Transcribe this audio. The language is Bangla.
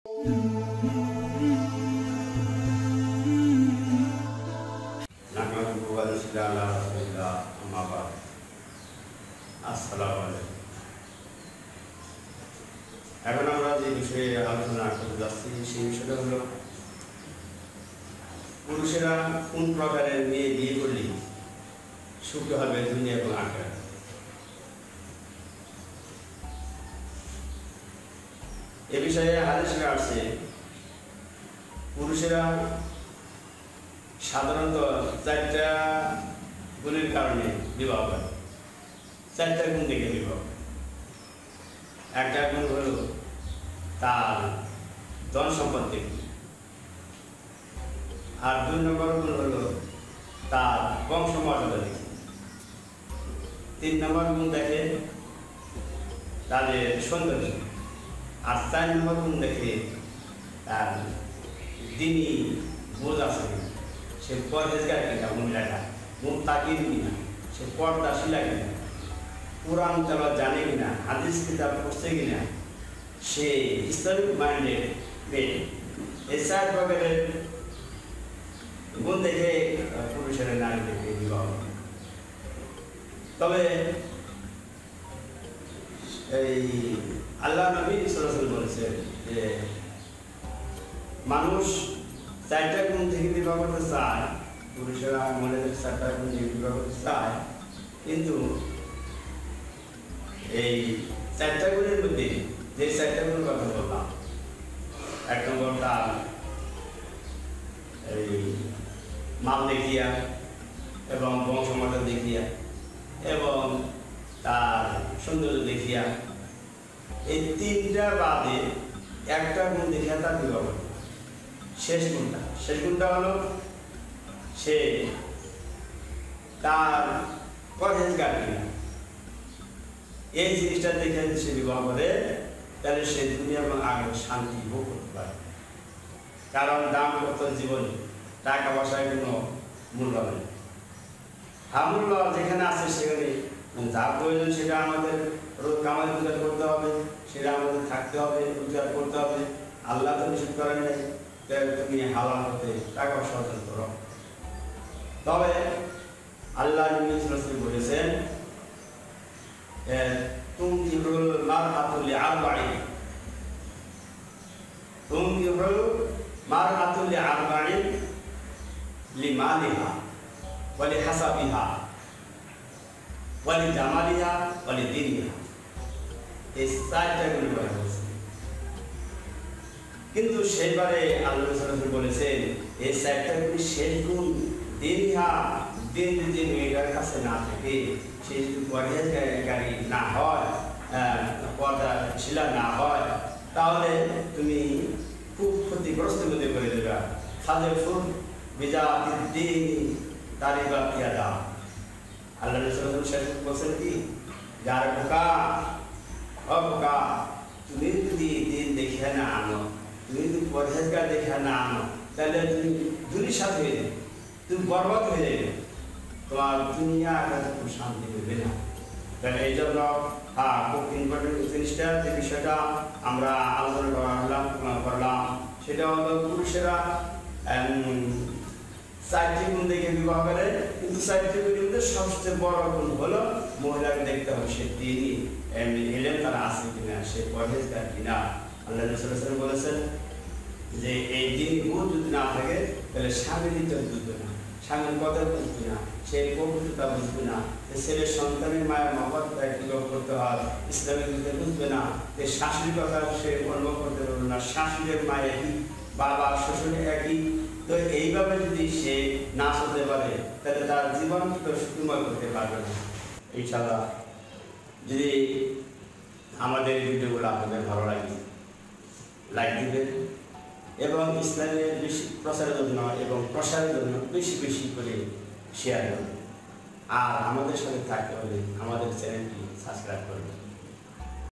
এখন আমরা যে বিষয়ে আলোচনা করতে যাচ্ছি সেই বিষয়টা হলো পুরুষেরা কোন প্রকারের মেয়ে বিয়ে করলে সুখী হবে দুনিয়া এবং আখিরাত। এ বিষয়ে হাদিসে আসছে পুরুষেরা সাধারণত 4টা গুণের কারণে বিবাহ করে। 4টা গুণ দেখে বিবাহ। একটা গুণ হলো তার ধন সম্পদ দেখে, আর 2 নম্বর গুণ হলো তার বংশ মর্যাদা দেখে, 3 নম্বর গুণ দেখে তাদের সৌন্দর্য, আর 4 নম্বর গুণ দেখে তার দিনই বোঝ আছে কিনা, সে পরহেজগার কিনা, মহিলাটা মুত্তাকিন কিনা, সে পর্দাশীলা কিনা, কোরআন তেলাওয়াত জানে কিনা, হাদিস কিতাব পড়ছে কিনা, সে ইসলামিক মাইন্ডেড মেয়ে। এই 4 প্রকারের গুণ দেখে পুরুষেরা নারী দেখে বিবাহ। তবে এই আল্লাহ নবী সাল্লাল্লাহু আলাইহি ওয়াসাল্লাম বলেছেন যে মানুষ 4টা গুণ থেকে বিবাহ করতে চায়, পুরুষেরা মহিলাদের 4টা গুণ থেকে বিবাহ করতে চায়, কিন্তু এই 4টা গুণের মধ্যে যে 4টা গুণ কথা বললাম, 1 নম্বর তার এই মাল দেখিয়া এবং বংশমর্যাদা দেখিয়া এবং তার সৌন্দর্য দেখিয়া, এই 3টা বাদে 1টা গুণ দেখিয়া তার বিবাহ করতে। শেষ গুণটা হলো সে তার পরহেজগার কিনা। এই জিনিসটা দেখে যদি সে বিবাহ করে তাহলে সে দুনিয়া এবং আখিরাতে শান্তি ভোগ করতে পারে। কারণ দাম্পত্য জীবনে টাকা পয়সার কোনো মূল্য নেই। মূল্য যেখানে আছে সেখানে যা প্রয়োজন সেটা আমাদের কামাই রোজগার করতে হবে, সেটা আমাদের থাকতে হবে, রোজগার করতে হবে। আল্লাহ তো নিষেধ করেন নাই তুমি হালাল হতে টাকা পয়সা অর্জন করো। তবে আল্লাহ নবী সাল্লাল্লাহু আলাইহি ওয়াসাল্লাম বলেছেন তুমকিহুল মারআতু লিআরবাঈন, তুমকিহুল মারআতু লিআরবাঈন লিমালিহা ওয়া লিহাসাবিহা ওয়া লিজামালিহা ওয়া লিদীনিহা। এই 4টা গুণ বলেছে, কিন্তু সেবারে আল্লাহ সাল্লাল্লাহু আলাইহি ওয়াসাল্লাম বলেছেন এই 4টা গুণ শেষ গুণ দীনিহা, দিন যদি মেয়েটার কাছে না থাকে, সে যদি পরহেজগারি না হয়, পর্দাশীলা না হয়, তাহলে তুমি খুব ক্ষতিগ্রস্ত মধ্যে করে দেবে। খাযফুন বিজাতিদ্দীন তারিবা ইয়াদা। আল্লাহ রাসূল শেষ বলেছেন কি, যার বোকা তুমি যদি দিন দেখে না আনো, তুমি যদি পরহেজগার দেখে না আনো, তাহলে তুমি দুনিয়ার হয়ে যাবে, তুমি বরবাদ হয়ে যাবে, তোমার দুনিয়া আখিরাতে খুব শান্তি পাবে না। তাহলে এই জন্য খুব ইম্পর্টেন্ট জিনিসটা, যে বিষয়টা আমরা আলোচনা করলাম সেটা হলো পুরুষেরা 4টি গুণ দেখে বিবাহ করে, কিন্তু 4টি গুণের মধ্যে সবচেয়ে বড় গুণ হলো মহিলাকে দেখতে হবে সে দিনই এলেম তার আছে কিনা, সে পরহেজগার কিনা। আল্লাহ রাসূল সাল্লাল্লাহু আলাইহি ওয়াসাল্লাম বলেছেন যে এই দিনই গুণ যদি না থাকে তাহলে স্বামীর ইজ্জত বুঝবে না, স্বামীর কথা বুঝবে না, সে পবিত্রতা বুঝবে না, ছেলের সন্তানের মায়ের মহব্বত কিভাবে করতে হয় ইসলামের মধ্যে বুঝবে না, শাশুড়ির কথা সে অনুভব করতে পারবে না, শাশুড়ির মায়ের একই, বাবা শ্বশুরের একই। তো এইভাবে যদি সে না চলতে পারে তাহলে তার জীবন তো সুখময় করতে পারবে না। ইনশাআল্লাহ যদি আমাদের ভিডিওগুলো আপনাদের ভালো লাগে লাইক দিবেন এবং ইসলামের বেশি প্রচারের জন্য এবং প্রসারের জন্য বেশি বেশি করে শেয়ার করবেন। আর আমাদের সাথে থাকতে হলে আমাদের চ্যানেলটি সাবস্ক্রাইব করবেন।